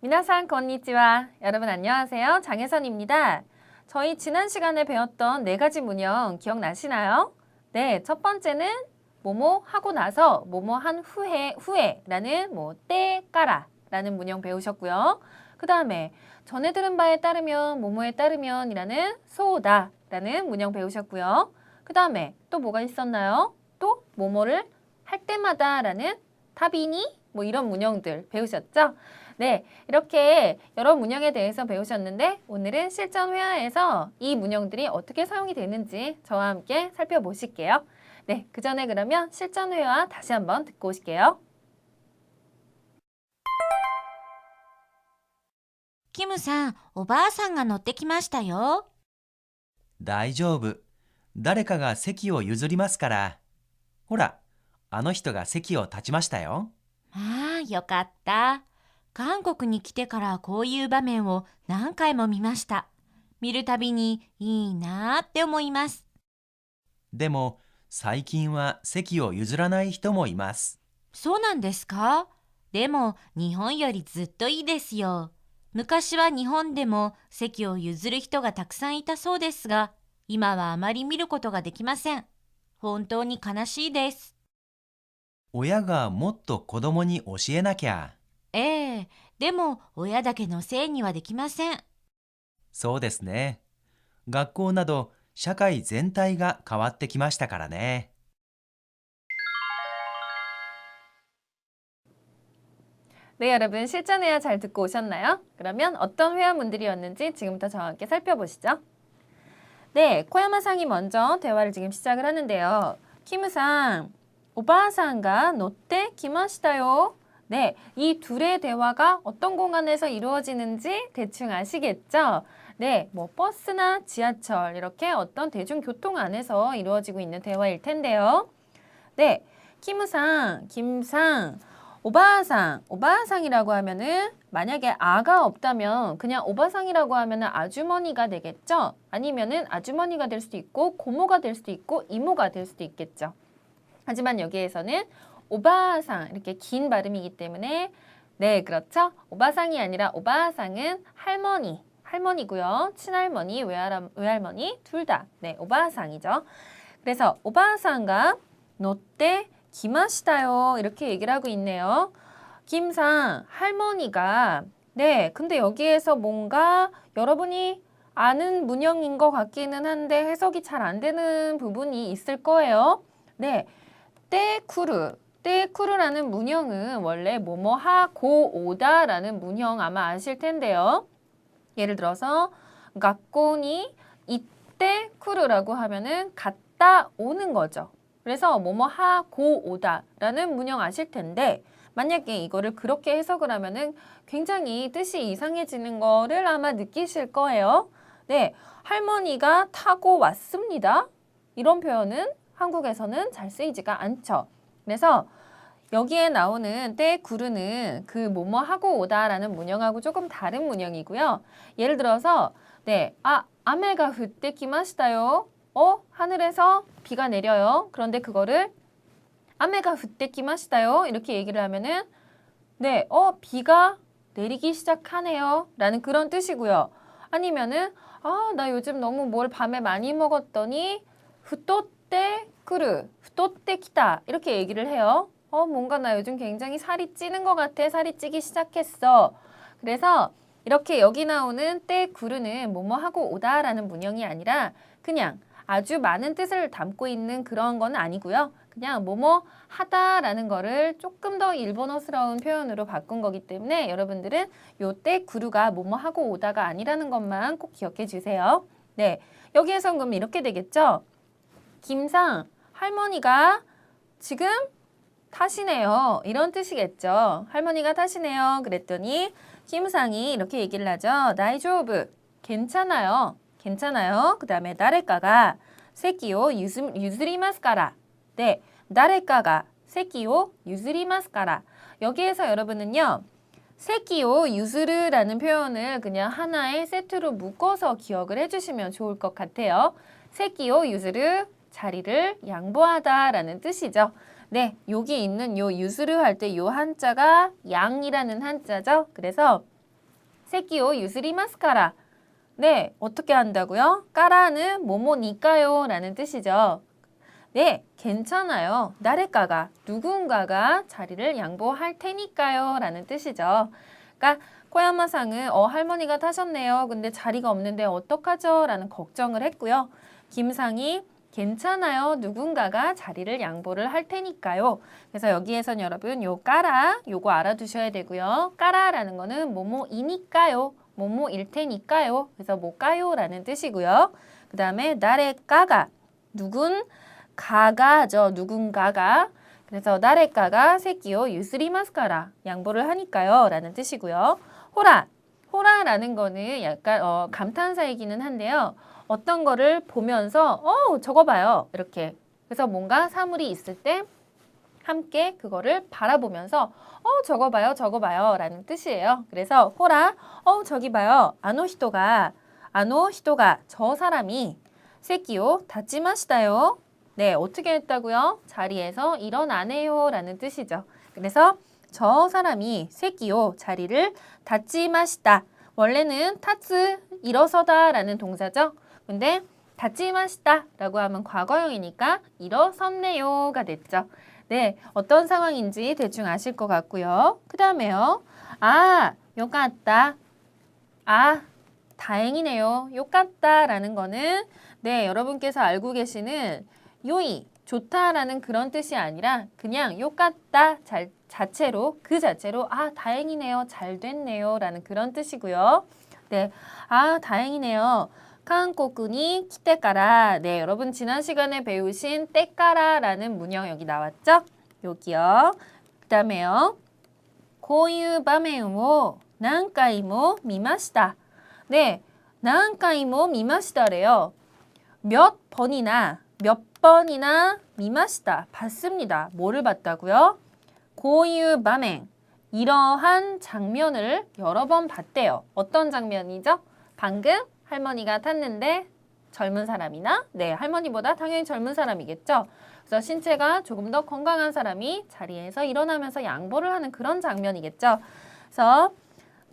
미나상 건니치와. 여러분 안녕하세요. 장혜선입니다. 저희 지난 시간에 배웠던 4가지 문형 기억나시나요? 네, 첫 번째는 뭐뭐 하고 나서 뭐뭐 한 후에라는 때까라 라는 문형 배우셨고요. 그 다음에 전에 들은 바에 따르면 뭐뭐에 따르면이라는 소다 라는 문형 배우셨고요. 그 다음에 또 뭐가 있었나요? 또 뭐뭐를 할 때마다 라는 타비니 이런 문형들 배우셨죠? 네, 이렇게 여러 문형에 대해서 배우셨는데 오늘은 실전 회화에서 이 문형들이 어떻게 사용이 되는지 저와 함께 살펴보실게요. 네, 그 전에 그러면 실전 회화 다시 한번 듣고 오실게요. キムさん、おばあさんが乗ってきましたよ。大丈夫。誰かが席を譲りますから。ほら、あの人が席を立ちましたよ。ああ、よかった。韓国に来てからこういう場面を何回も見ました。見るたびにいいなーって思います。でも、最近は席を譲らない人もいます。そうなんですか？でも、日本よりずっといいですよ。昔は日本でも席を譲る人がたくさんいたそうですが、今はあまり見ることができません。本当に悲しいです。親がもっと子供に教えなきゃ。ええ、でも親だけのせいにはできません。そうですね。学校など社会全体が変わってきましたからね。 네, 여러분 실전 회화 잘 듣고 오셨나요? 그러면 어떤 회화문들이었는지 지금부터 저와 함께 살펴보시죠. 네, 코야마상이 먼저 대화를 지금 시작을 하는데요. 키무상, 오바상가 노떼 기마시다요. 네, 이 둘의 대화가 어떤 공간에서 이루어지는지 대충 아시겠죠? 네, 버스나 지하철 이렇게 어떤 대중교통 안에서 이루어지고 있는 대화일 텐데요. 네, 키무상, 김상, 오바상이라고 하면은 만약에 아가 없다면 그냥 오바상이라고 하면은 아주머니가 되겠죠? 아니면은 아주머니가 될 수도 있고 고모가 될 수도 있고 이모가 될 수도 있겠죠. 하지만 여기에서는 오바상 이렇게 긴 발음이기 때문에 네, 그렇죠? 오바상이 아니라 오바상은 할머니고요. 친할머니, 외할머니 둘 다 네, 오바상이죠. 그래서 오바상과 노떼 기마시다요 이렇게 얘기를 하고 있네요. 김상 할머니가 네, 근데 여기에서 뭔가 여러분이 아는 문형인 것 같기는 한데 해석이 잘 안 되는 부분이 있을 거예요. 네, 떼쿠르라는 문형은 원래 뭐뭐 하고 오다라는 문형 아마 아실 텐데요. 예를 들어서学校に 이때 쿠르라고 하면은 갔다 오는 거죠. 그래서 뭐뭐 하고 오다라는 문형 아실 텐데 만약에 이거를 그렇게 해석을 하면은 굉장히 뜻이 이상해지는 거를 아마 느끼실 거예요. 네, 할머니가 타고 왔습니다. 이런 표현은 한국에서는 잘 쓰이지가 않죠. 그래서 여기에 나오는 떼구르는 그 뭐뭐 하고 오다라는 문형하고 조금 다른 문형이고요. 예를 들어서 네, 아메가 후떼 기마시다요. 하늘에서 비가 내려요. 그런데 그거를 아메가 후떼 기마시다요. 이렇게 얘기를 하면은 네, 비가 내리기 시작하네요. 라는 그런 뜻이고요. 아니면은 나 요즘 너무 뭘 밤에 많이 먹었더니 후또떼 키다 이렇게 얘기를 해요. 뭔가 나 요즘 굉장히 살이 찌는 것 같아. 살이 찌기 시작했어. 그래서 이렇게 여기 나오는 떼구르는 뭐뭐 하고 오다라는 문형이 아니라 그냥 아주 많은 뜻을 담고 있는 그런 건 아니고요. 그냥 뭐뭐 하다라는 거를 조금 더 일본어스러운 표현으로 바꾼 거기 때문에 여러분들은 요때 구루가 뭐뭐 하고 오다가 아니라는 것만 꼭 기억해 주세요. 네, 여기에선 그럼 이렇게 되겠죠? 김상, 할머니가 지금 타시네요. 이런 뜻이겠죠. 할머니가 타시네요. 그랬더니 김상이 이렇게 얘기를 하죠. 다이조브, 괜찮아요. 그 다음에 나레카가 세키오 유즈리마스카라. 네, 나레카가 세키오 유즈리마스카라. 여기에서 여러분은요. 세키오 유즈르라는 표현을 그냥 하나의 세트로 묶어서 기억을 해주시면 좋을 것 같아요. 세키오 유즈르, 자리를 양보하다라는 뜻이죠. 네, 여기 있는 요 유즈르 할 때 요 한자가 양이라는 한자죠. 그래서 세끼오 유즈리마스카라. 네, 어떻게 한다고요? 까라는 뭐뭐니까요 라는 뜻이죠. 네, 괜찮아요. 나레까가 누군가가 자리를 양보할 테니까요 라는 뜻이죠. 그러니까 코야마상은 할머니가 타셨네요. 근데 자리가 없는데 어떡하죠? 라는 걱정을 했고요. 김상이 괜찮아요. 누군가가 자리를 양보를 할 테니까요. 그래서 여기에선 여러분 요 까라 요거 알아두셔야 되고요. 까라라는 거는 뭐뭐이니까요. 뭐뭐일 테니까요. 그래서 뭐까요라는 뜻이고요. 그 다음에 나레까가 누군가가죠. 누군가가 그래서 나레까가 세끼오 유스리마스카라 양보를 하니까요 라는 뜻이고요. 호라라는 거는 약간 감탄사이기는 한데요. 어떤 거를 보면서 저거 봐요 이렇게 그래서 뭔가 사물이 있을 때 함께 그거를 바라보면서 저거 봐요 라는 뜻이에요. 그래서 호라 저기 봐요 아노히토가 저 사람이 세끼오 다치마시다요. 네, 어떻게 했다고요? 자리에서 일어나네요 라는 뜻이죠. 그래서 저 사람이 세끼오 자리를 다치마시다. 원래는 타츠 일어서다 라는 동사죠. 근데 다치마시다 라고 하면 과거형이니까 일어섰네요가 됐죠. 네, 어떤 상황인지 대충 아실 것 같고요. 그 다음에요. 요같다. 다행이네요. 요같다 라는 거는 네, 여러분께서 알고 계시는 요이, 좋다라는 그런 뜻이 아니라 그냥 요같다 자체로 다행이네요. 잘 됐네요. 라는 그런 뜻이고요. 네, 다행이네요. 한국군이 키테까라. 네, 여러분 지난 시간에 배우신 때까라라는 문형 여기 나왔죠? 여기요. 그 다음에요. 고유場面を 何回も見ました. 네, 何回も見ました래요. 몇 번이나 미마시다. 봤습니다. 뭐를 봤다고요? 고유場面. 이러한 장면을 여러 번 봤대요. 어떤 장면이죠? 방금 할머니가 탔는데 젊은 사람이나 할머니보다 당연히 젊은 사람이겠죠. 그래서 신체가 조금 더 건강한 사람이 자리에서 일어나면서 양보를 하는 그런 장면이겠죠. 그래서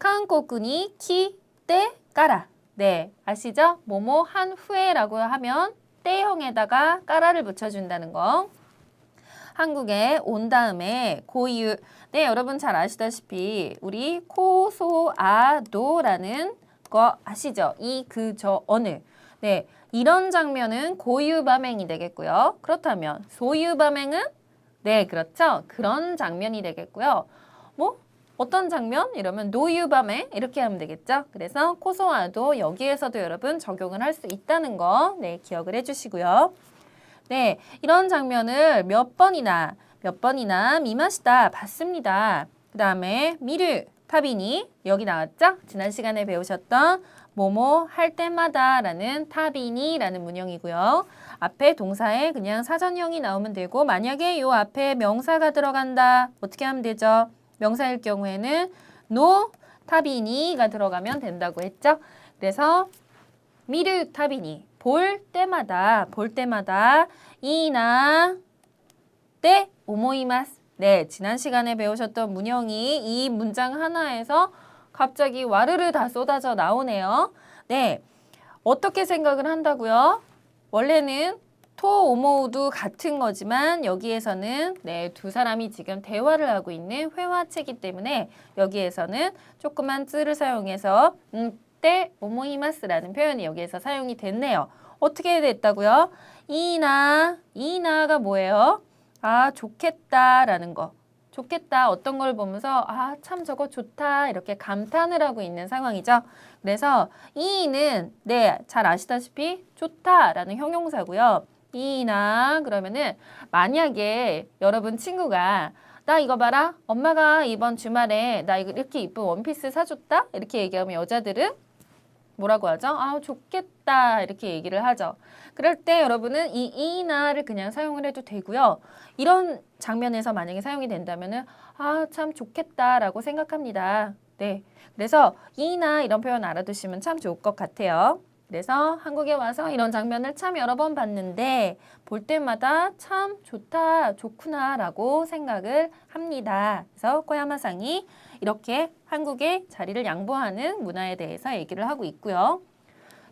한국군이 키 때 까라. 네, 아시죠? 뭐뭐 한 후에라고 하면 때형에다가 까라를 붙여준다는 거. 한국에 온 다음에 고유. 네, 여러분 잘 아시다시피 우리 코소아도라는 거 아시죠? 이, 그, 저, 어느. 네, 이런 장면은 고유바맹이 되겠고요. 그렇다면 소유바맹은 네, 그렇죠. 그런 장면이 되겠고요. 어떤 장면? 이러면 노유밤에 이렇게 하면 되겠죠. 그래서 코소아도 여기에서도 여러분 적용을 할 수 있다는 거 네, 기억을 해주시고요. 네, 이런 장면을 몇 번이나 미마시다 봤습니다. 그 다음에 미르 타비니 여기 나왔죠? 지난 시간에 배우셨던 뭐뭐 할 때마다 라는 타비니 라는 문형이고요. 앞에 동사에 그냥 사전형이 나오면 되고 만약에 요 앞에 명사가 들어간다. 어떻게 하면 되죠? 명사일 경우에는 노 타비니가 들어가면 된다고 했죠. 그래서 미르 타비니 볼 때마다 이나 때 오모이마스. 네, 지난 시간에 배우셨던 문형이 이 문장 하나에서 갑자기 와르르 다 쏟아져 나오네요. 네, 어떻게 생각을 한다고요? 원래는 토, 오모우도 같은 거지만 여기에서는 네, 두 사람이 지금 대화를 하고 있는 회화체이기 때문에 여기에서는 조그만 쯔를 사용해서 때 오모이마스라는 표현이 여기에서 사용이 됐네요. 어떻게 됐다고요? 이나가 뭐예요? 좋겠다라는 거. 좋겠다. 어떤 걸 보면서 참 저거 좋다. 이렇게 감탄을 하고 있는 상황이죠. 그래서 이는 네, 잘 아시다시피 좋다라는 형용사고요. 이나 그러면은 만약에 여러분 친구가 나 이거 봐라. 엄마가 이번 주말에 나 이렇게 이쁜 원피스 사줬다. 이렇게 얘기하면 여자들은 뭐라고 하죠? 좋겠다. 이렇게 얘기를 하죠. 그럴 때 여러분은 이 이나를 그냥 사용을 해도 되고요. 이런 장면에서 만약에 사용이 된다면은 참 좋겠다라고 생각합니다. 네. 그래서 이나 이런 표현 알아두시면 참 좋을 것 같아요. 그래서 한국에 와서 이런 장면을 참 여러 번 봤는데 볼 때마다 참 좋다, 좋구나 라고 생각을 합니다. 그래서 코야마상이 이렇게 한국에 자리를 양보하는 문화에 대해서 얘기를 하고 있고요.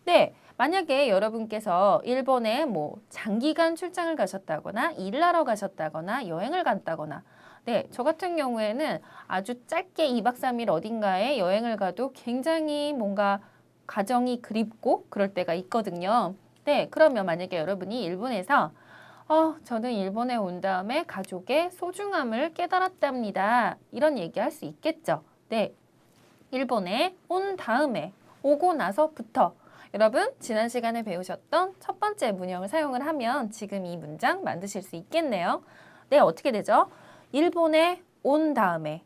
네, 만약에 여러분께서 일본에 뭐 장기간 출장을 가셨다거나 일을 하러 가셨다거나 여행을 갔다거나 네, 저 같은 경우에는 아주 짧게 2박 3일 어딘가에 여행을 가도 굉장히 뭔가 가정이 그립고 그럴 때가 있거든요. 네, 그러면 만약에 여러분이 일본에서 저는 일본에 온 다음에 가족의 소중함을 깨달았답니다. 이런 얘기 할 수 있겠죠. 네, 일본에 온 다음에 오고 나서부터 여러분 지난 시간에 배우셨던 첫 번째 문형을 사용을 하면 지금 이 문장 만드실 수 있겠네요. 네, 어떻게 되죠? 일본에 온 다음에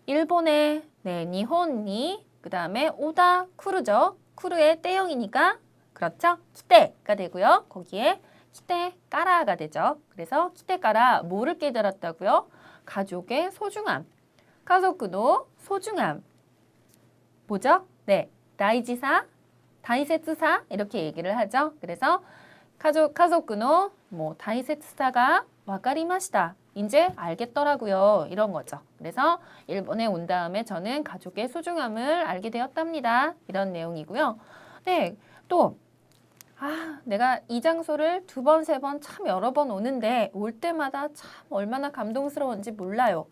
일본에 네, 니혼니 그 다음에 오다 쿠르죠. 쿠르의 때형이니까 그렇죠? 키테가 되고요. 거기에 키테까라가 되죠. 그래서 키테까라 뭐를 깨달았다고요? 가족의 소중함. 가족의 소중함. 뭐죠? 네, 다이지사, 다이세츠사 이렇게 얘기를 하죠. 그래서 가족의 뭐 다이세츠사가 와카리마시다. 이제 알겠더라고요. 이런 거죠. 그래서 일본에 온 다음에 저는 가족의 소중함을 알게 되었답니다. 이런 내용이고요. 네, 또 내가 이 장소를 2번, 3번 참 여러 번 오는데 올 때마다 참 얼마나 감동스러운지 몰라요.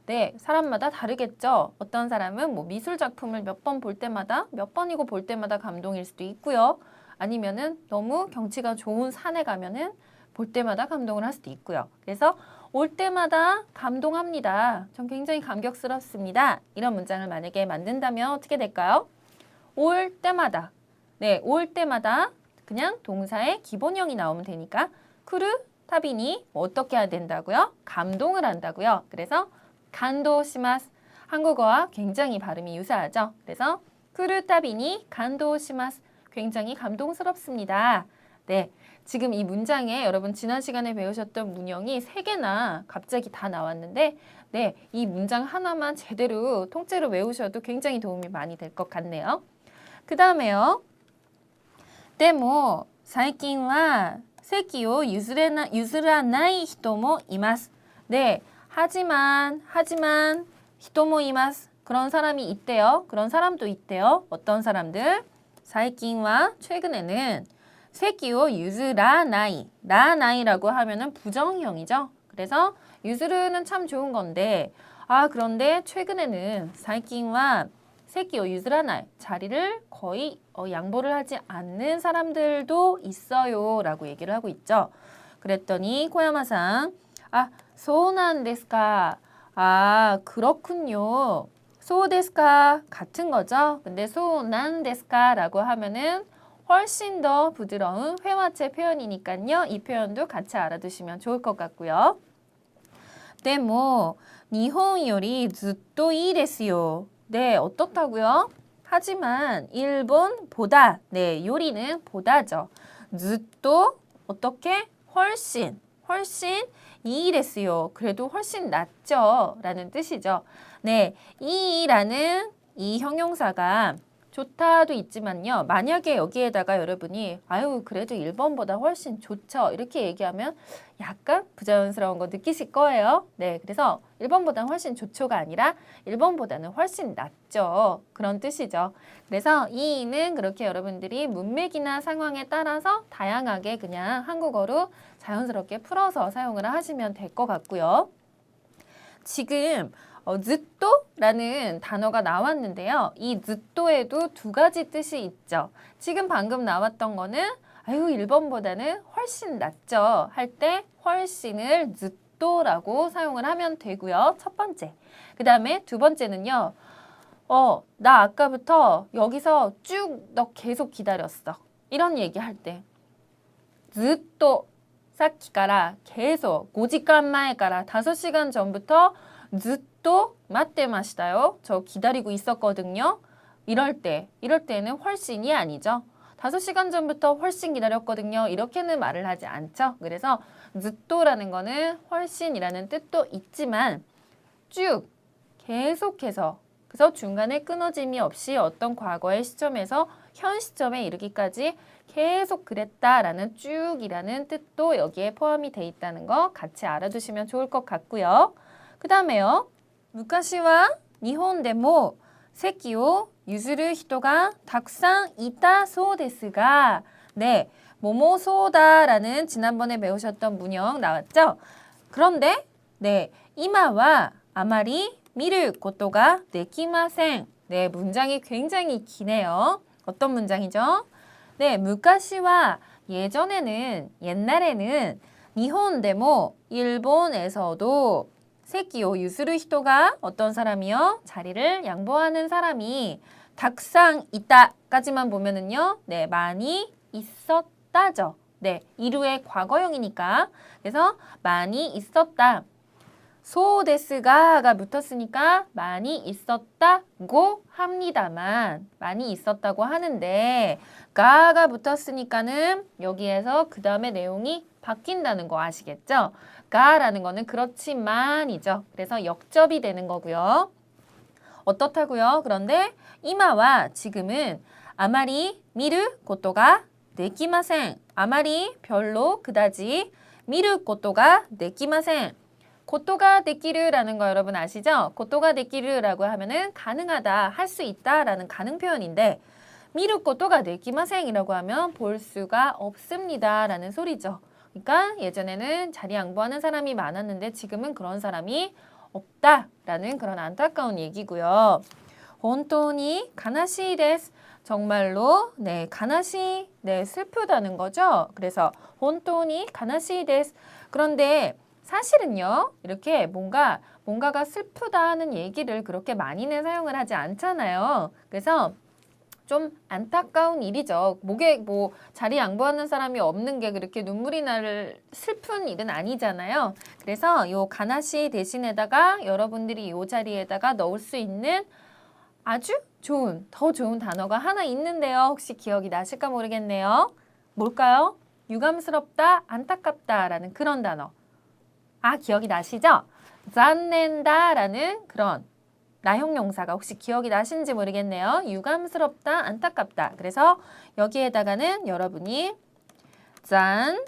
네, 사람마다 다르겠죠. 어떤 사람은 뭐 미술 작품을 몇 번 볼 때마다 몇 번이고 볼 때마다 감동일 수도 있고요. 아니면은 너무 경치가 좋은 산에 가면은 볼 때마다 감동을 할 수도 있고요. 그래서 올 때마다 감동합니다. 전 굉장히 감격스럽습니다. 이런 문장을 만약에 만든다면 어떻게 될까요? 올 때마다. 네, 올 때마다 그냥 동사의 기본형이 나오면 되니까 쿠르 타비니 뭐 어떻게 해야 된다고요? 감동을 한다고요. 그래서 간도시마스. 한국어와 굉장히 발음이 유사하죠. 그래서 쿠르 타비니 간도시마스. 굉장히 감동스럽습니다. 네, 지금 이 문장에 여러분 지난 시간에 배우셨던 문형이 3개나 갑자기 다 나왔는데 네, 이 문장 하나만 제대로 통째로 외우셔도 굉장히 도움이 많이 될 것 같네요. 그 다음에요. でも最近は席を譲らない人もいます. 네, 하지만人もいます. 그런 사람이 있대요. 그런 사람도 있대요. 어떤 사람들? 最近は 최근에는 세키오 유즈라나이. 라나이라고 하면은 부정형이죠. 그래서 유즈르는 참 좋은 건데 그런데 최근에는 사이킨와 세키오 유즈라나이. 자리를 거의 양보를 하지 않는 사람들도 있어요. 라고 얘기를 하고 있죠. 그랬더니 코야마상 소난 데스까. 그렇군요. 소 데스까 같은 거죠. 근데 소난 데스까 라고 하면은 훨씬 더 부드러운 회화체 표현이니까요. 이 표현도 같이 알아두시면 좋을 것 같고요. でも日本よりずっといいですよ. 네, 어떻다고요? 하지만 일본보다, 네, 요리는 보다죠. ずっと 어떻게? 훨씬 이ですよ. 그래도 훨씬 낫죠. 라는 뜻이죠. 네, 이라는 이 형용사가 좋다도 있지만요. 만약에 여기에다가 여러분이 그래도 1번보다 훨씬 좋죠. 이렇게 얘기하면 약간 부자연스러운 거 느끼실 거예요. 네, 그래서 1번보다는 훨씬 좋죠가 아니라 1번보다는 훨씬 낫죠. 그런 뜻이죠. 그래서 이는 그렇게 여러분들이 문맥이나 상황에 따라서 다양하게 그냥 한국어로 자연스럽게 풀어서 사용을 하시면 될 것 같고요. 지금 즈또라는 단어가 나왔는데요. 이 즈또에도 2가지 뜻이 있죠. 지금 방금 나왔던 거는 1번보다는 훨씬 낫죠. 할 때 훨씬을 즈또라고 사용을 하면 되고요. 첫 번째. 그 다음에 두 번째는요. 나 아까부터 여기서 쭉 너 계속 기다렸어. 이런 얘기 할 때 즈또 さっきから계속 5時間前から 5시간 전부터 ずっと待ってましたよ. 저 기다리고 있었거든요. 이럴 때는 훨씬이 아니죠. 5시간 전부터 훨씬 기다렸거든요. 이렇게는 말을 하지 않죠. 그래서 ずっと라는 거는 훨씬이라는 뜻도 있지만 쭉 계속해서 그래서 중간에 끊어짐이 없이 어떤 과거의 시점에서 현 시점에 이르기까지 계속 그랬다라는 쭉이라는 뜻도 여기에 포함이 돼 있다는 거 같이 알아두시면 좋을 것 같고요. 그 다음에요. 무카시와 니혼 데모 세키오 유즈루 히토가 탁상 이타 소데스가 네, 모모소다라는 지난번에 배우셨던 문형 나왔죠? 그런데 네, 이마와 아마리 미르 고토가 데키마센 네, 문장이 굉장히 기네요. 어떤 문장이죠? 네, 무카시와 예전에는 옛날에는 니혼 데모 일본에서도 세키오 유스루 히토가 어떤 사람이요? 자리를 양보하는 사람이 탁상 있다까지만 보면은요. 네, 많이 있었다죠. 네, 이루의 과거형이니까. 그래서 많이 있었다. 소데스가가 붙었으니까 많이 있었다고 합니다만 많이 있었다고 하는데 가가 붙었으니까는 여기에서 그 다음에 내용이 바뀐다는 거 아시겠죠? 가라는 거는 그렇지만이죠. 그래서 역접이 되는 거고요. 어떻다고요? 그런데 이마와 지금은 아마리 미르 고토가 데키마센 아마리 별로 그다지 미르 고토가 데키마센 고토가 데키르라는 거 여러분 아시죠? 고토가 데키르라고 하면은 가능하다, 할 수 있다라는 가능 표현인데 미르 고토가 데키마센이라고 하면 볼 수가 없습니다라는 소리죠. 그러니까 예전에는 자리 양보하는 사람이 많았는데 지금은 그런 사람이 없다라는 그런 안타까운 얘기고요. 혼토니 가나시 데스 정말로 네 가나시 네 슬프다는 거죠. 그래서 혼토니 가나시 데스 그런데 사실은요, 이렇게 뭔가가 슬프다는 얘기를 그렇게 많이는 사용을 하지 않잖아요. 그래서 좀 안타까운 일이죠. 목에 자리 양보하는 사람이 없는 게 그렇게 눈물이 날 슬픈 일은 아니잖아요. 그래서 요 가나시 대신에다가 여러분들이 요 자리에다가 넣을 수 있는 아주 더 좋은 단어가 하나 있는데요. 혹시 기억이 나실까 모르겠네요. 뭘까요? 유감스럽다, 안타깝다라는 그런 단어. 아, 기억이 나시죠? 잔넨다라는 그런 나형용사가 혹시 기억이 나신지 모르겠네요. 유감스럽다, 안타깝다. 그래서 여기에다가는 여러분이 잔넨다.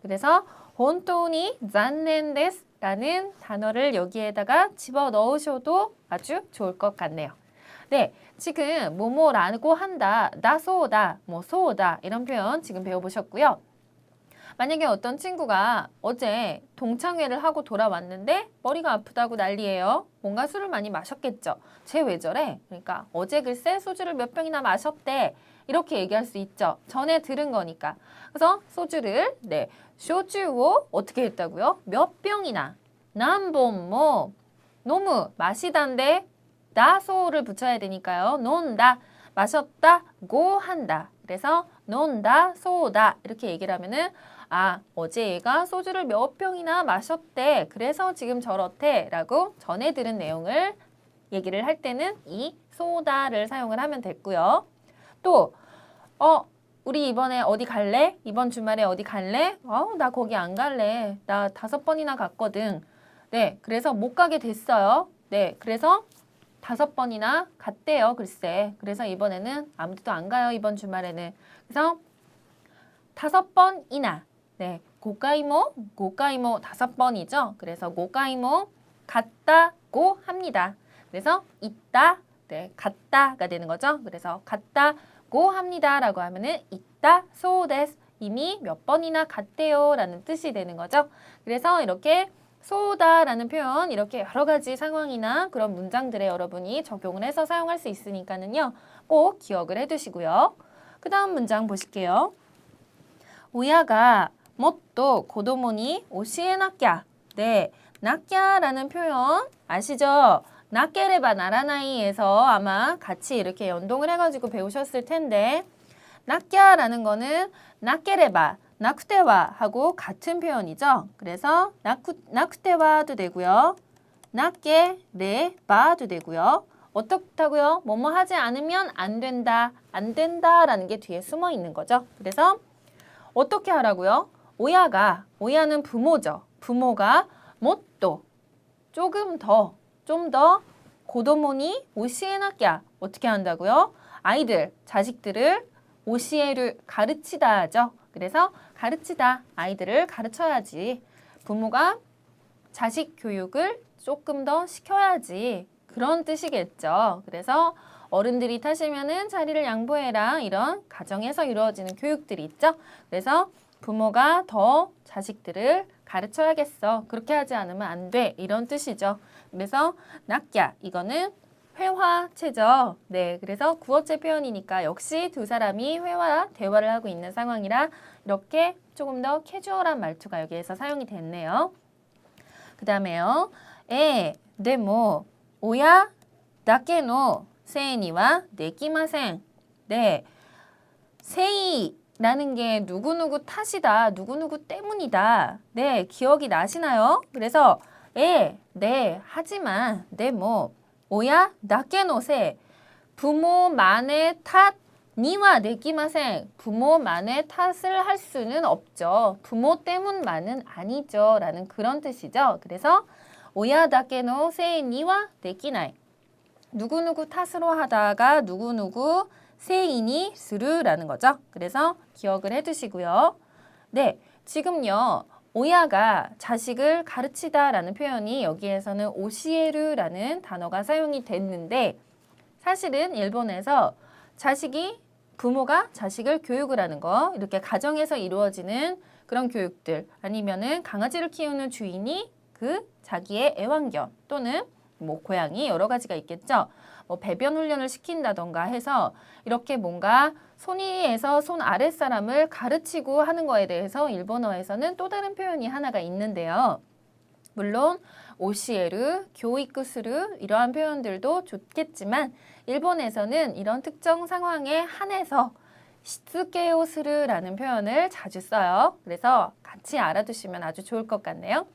그래서 혼토니 잔넨데스라는 단어를 여기에다가 집어 넣으셔도 아주 좋을 것 같네요. 네, 지금 뭐뭐라고 한다, 나소다, 소다 이런 표현 지금 배워보셨고요. 만약에 어떤 친구가 어제 동창회를 하고 돌아왔는데 머리가 아프다고 난리예요. 뭔가 술을 많이 마셨겠죠. 쟤 왜 저래? 그러니까 어제 글쎄 소주를 몇 병이나 마셨대. 이렇게 얘기할 수 있죠. 전에 들은 거니까. 그래서 소주를 쇼주を어떻게 했다고요? 몇 병이나 남본 너무 마시단데 다소를 붙여야 되니까요. 논다 마셨다고 한다. 그래서 논다 소다 이렇게 얘기를 하면은 아, 어제 얘가 소주를 몇 병이나 마셨대. 그래서 지금 저렇대. 라고 전에 들은 내용을 얘기를 할 때는 이 소다를 사용을 하면 됐고요. 또, 우리 이번에 어디 갈래? 이번 주말에 어디 갈래? 나 거기 안 갈래. 나 5번이나 갔거든. 네, 그래서 못 가게 됐어요. 네, 그래서 5번이나 갔대요. 글쎄. 그래서 이번에는 아무데도 안 가요. 이번 주말에는. 그래서 5번이나 네, 고가이모 5번이죠. 그래서 고가이모 갔다고 합니다. 그래서 있다, 네, 갔다가 되는 거죠. 그래서 갔다고 합니다라고 하면은 있다 소데스 이미 몇 번이나 갔대요 라는 뜻이 되는 거죠. 그래서 이렇게 소다라는 표현 이렇게 여러 가지 상황이나 그런 문장들에 여러분이 적용을 해서 사용할 수 있으니까는요. 꼭 기억을 해두시고요. 그 다음 문장 보실게요. 우야가 뭣도 고도모니 오시에나끼야. 네, 나끼야라는 표현 아시죠? 나케레바 나라나이에서 아마 같이 이렇게 연동을 해가지고 배우셨을 텐데 나끼야라는 거는 나케레바, 나쿠테와 하고 같은 표현이죠. 그래서 나쿠테와도 되고요. 나케레바도 되고요. 어떻다고요? 뭐뭐 하지 않으면 안 된다, 안 된다라는 게 뒤에 숨어 있는 거죠. 그래서 어떻게 하라고요? 오야는 부모죠. 부모가 뭣도 좀 더 고도모니 오시에나끼야 어떻게 한다고요? 아이들, 자식들을 오시에를 가르치다 하죠. 그래서 가르치다, 아이들을 가르쳐야지. 부모가 자식 교육을 조금 더 시켜야지. 그런 뜻이겠죠. 그래서 어른들이 타시면은 자리를 양보해라. 이런 가정에서 이루어지는 교육들이 있죠. 그래서 부모가 더 자식들을 가르쳐야겠어. 그렇게 하지 않으면 안 돼. 이런 뜻이죠. 그래서 낙야, 이거는 회화체죠. 네, 그래서 구어체 표현이니까 역시 두 사람이 회화, 대화를 하고 있는 상황이라 이렇게 조금 더 캐주얼한 말투가 여기에서 사용이 됐네요. 그 다음에요. 네, 뭐, 오야, 다케노, 세이니와 네키마센. 네, 세이라는 게 누구누구 탓이다, 누구누구 때문이다. 네, 기억이 나시나요? 그래서, 네, 하지만, 네, 뭐, 오야, 다케노 세. 부모만의 탓, 니와 네키마센. 부모만의 탓을 할 수는 없죠. 부모 때문만은 아니죠. 라는 그런 뜻이죠. 그래서 오야 다케노 세 니와 네키나이. 누구누구 탓으로 하다가 누구누구 세이니 스루라는 거죠. 그래서 기억을 해두시고요. 네, 지금요. 오야가 자식을 가르치다라는 표현이 여기에서는 오시에르라는 단어가 사용이 됐는데 사실은 일본에서 부모가 자식을 교육을 하는 거, 이렇게 가정에서 이루어지는 그런 교육들, 아니면은 강아지를 키우는 주인이 그 자기의 애완견 또는 뭐 고양이 여러 가지가 있겠죠. 뭐 배변 훈련을 시킨다던가 해서 이렇게 뭔가 손 위에서 손 아랫 사람을 가르치고 하는 거에 대해서 일본어에서는 또 다른 표현이 하나가 있는데요. 물론 오시에르, 교이쿠스루 이러한 표현들도 좋겠지만 일본에서는 이런 특정 상황에 한해서 시츠케오스르라는 표현을 자주 써요. 그래서 같이 알아두시면 아주 좋을 것 같네요.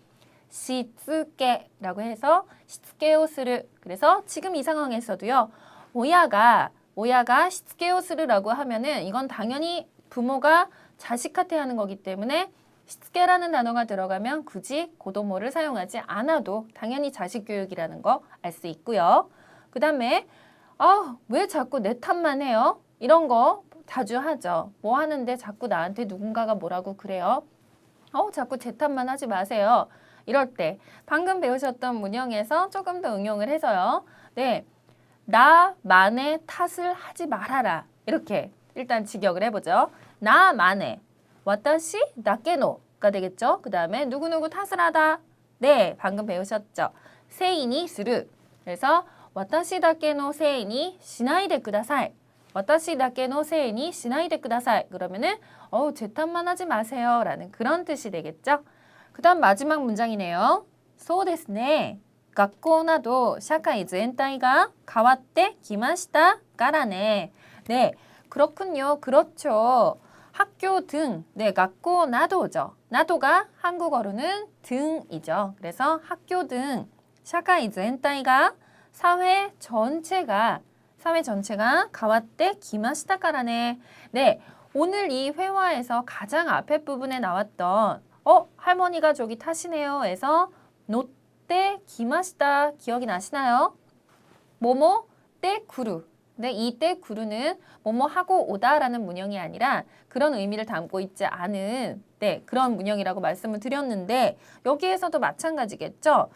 시츠케라고 해서 시츠케오스르. 그래서 지금 이 상황에서도요. 오야가 시츠케오스르라고 하면은 이건 당연히 부모가 자식한테 하는 거기 때문에 시츠케라는 단어가 들어가면 굳이 고도모를 사용하지 않아도 당연히 자식 교육이라는 거 알 수 있고요. 그 다음에 왜 자꾸 내 탓만 해요? 이런 거 자주 하죠. 뭐 하는데 자꾸 나한테 누군가가 뭐라고 그래요? 자꾸 제 탓만 하지 마세요. 이럴 때 방금 배우셨던 문형에서 조금 더 응용을 해서요. 네, 나만의 탓을 하지 말아라. 이렇게 일단 직역을 해보죠. 나만의 와타시 다케노가 되겠죠. 그 다음에 누구누구 탓을 하다. 네, 방금 배우셨죠. 세이니 스루. 그래서 와타시 다케노 세이니 시나이데 쿠다사이. 와타시 다케노 세이니 시나이데 쿠다사이. 그러면은 제 탓만 하지 마세요. 라는 그런 뜻이 되겠죠. 그 다음 마지막 문장이네요. そうですね. 学校など社会全体が変わってきましたからね. 네, 그렇군요. 그렇죠. 학교 등, 네, 学校 나도죠. 나도가 한국어로는 등이죠. 그래서 학교 등, 社会全体が 사회 전체가 変わってきましたからね. 네, 오늘 이 회화에서 가장 앞에 부분에 나왔던 할머니가 저기 타시네요. 에서 노때 기마시다 기억이 나시나요? 뭐뭐 때 구루. 네, 이 때 구루는 뭐뭐 하고 오다라는 문형이 아니라 그런 의미를 담고 있지 않은 그런 문형이라고 말씀을 드렸는데 여기에서도 마찬가지겠죠.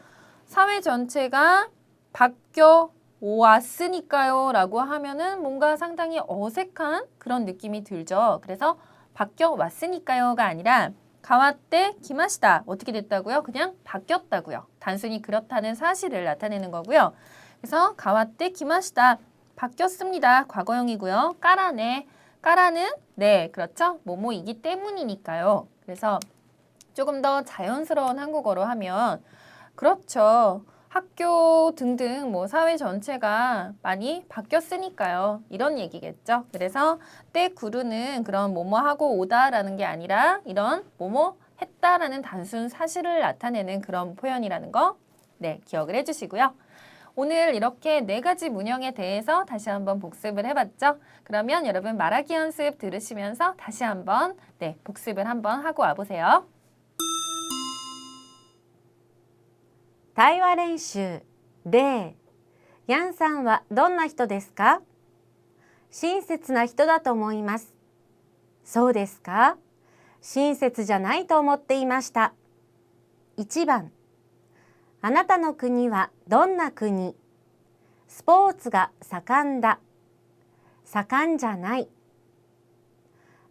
사회 전체가 바뀌어 왔으니까요 라고 하면은 뭔가 상당히 어색한 그런 느낌이 들죠. 그래서 바뀌어 왔으니까요가 아니라 가와떼 기마시다. 어떻게 됐다고요? 그냥 바뀌었다고요. 단순히 그렇다는 사실을 나타내는 거고요. 그래서 가와떼 기마시다. 바뀌었습니다. 과거형이고요. 까라네. 까라는 네, 그렇죠. 뭐뭐이기 때문이니까요. 그래서 조금 더 자연스러운 한국어로 하면 그렇죠. 학교 등등 뭐 사회 전체가 많이 바뀌었으니까요. 이런 얘기겠죠. 그래서 때 구루는 그런 뭐뭐 하고 오다라는 게 아니라 이런 뭐뭐 했다라는 단순 사실을 나타내는 그런 표현이라는 거 네, 기억을 해주시고요. 오늘 이렇게 4가지 문형에 대해서 다시 한번 복습을 해봤죠. 그러면 여러분 말하기 연습 들으시면서 다시 한번 복습을 한번 하고 와보세요. 対話練習例ヤンさんはどんな人ですか？親切な人だと思います。そうですか？親切じゃないと思っていました。1番、あなたの国はどんな国？スポーツが盛んだ。盛んじゃない。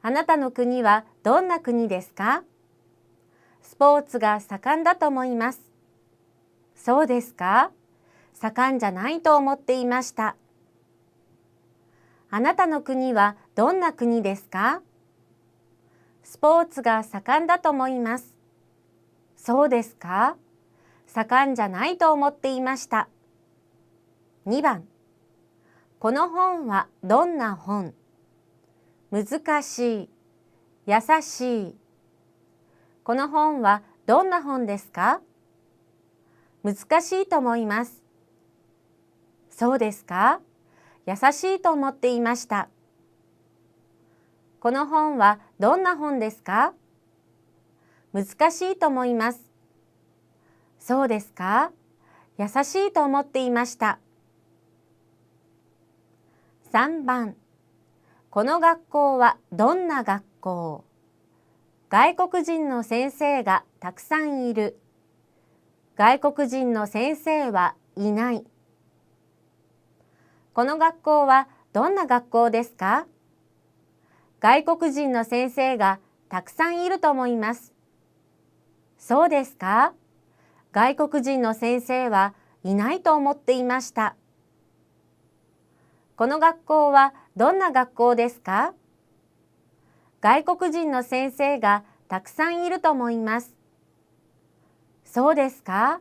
あなたの国はどんな国ですか？スポーツが盛んだと思います。そうですか？盛んじゃないと思っていました。あなたの国はどんな国ですか？スポーツが盛んだと思います。そうですか？盛んじゃないと思っていました。2番、この本はどんな本？難しい、優しい。この本はどんな本ですか？難しいと思います。そうですか？優しいと思っていました。この本はどんな本ですか？難しいと思います。そうですか？優しいと思っていました。3番、この学校はどんな学校？外国人の先生がたくさんいる。外国人の先生はいない。この学校はどんな学校ですか？外国人の先生がたくさんいると思います。そうですか？外国人の先生はいないと思っていました。この学校はどんな学校ですか？外国人の先生がたくさんいると思います。そうですか？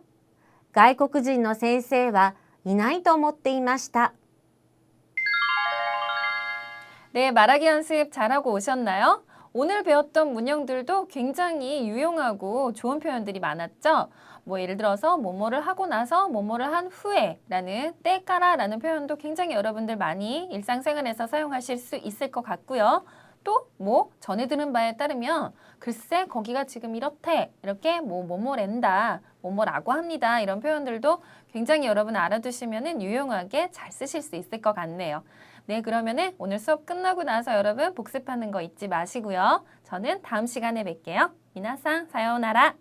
外国人の先生はいないと思っていました。 네, 말하기 연습 잘하고 오셨나요? 오늘 배웠던 문형들도 굉장히 유용하고 좋은 표현들이 많았죠? 뭐 예를 들어서 뭐뭐를 하고 나서 뭐뭐를 한 후에 라는 때까라 라는 표현도 굉장히 여러분들 많이 일상생활에서 사용하실 수 있을 것 같고요. 또 뭐 전해 들은 바에 따르면 글쎄 거기가 지금 이렇대 이렇게 뭐뭐랜다 뭐뭐라고 합니다. 이런 표현들도 굉장히 여러분 알아두시면 유용하게 잘 쓰실 수 있을 것 같네요. 네, 그러면은 오늘 수업 끝나고 나서 여러분 복습하는 거 잊지 마시고요. 저는 다음 시간에 뵐게요. 미나상 사요나라.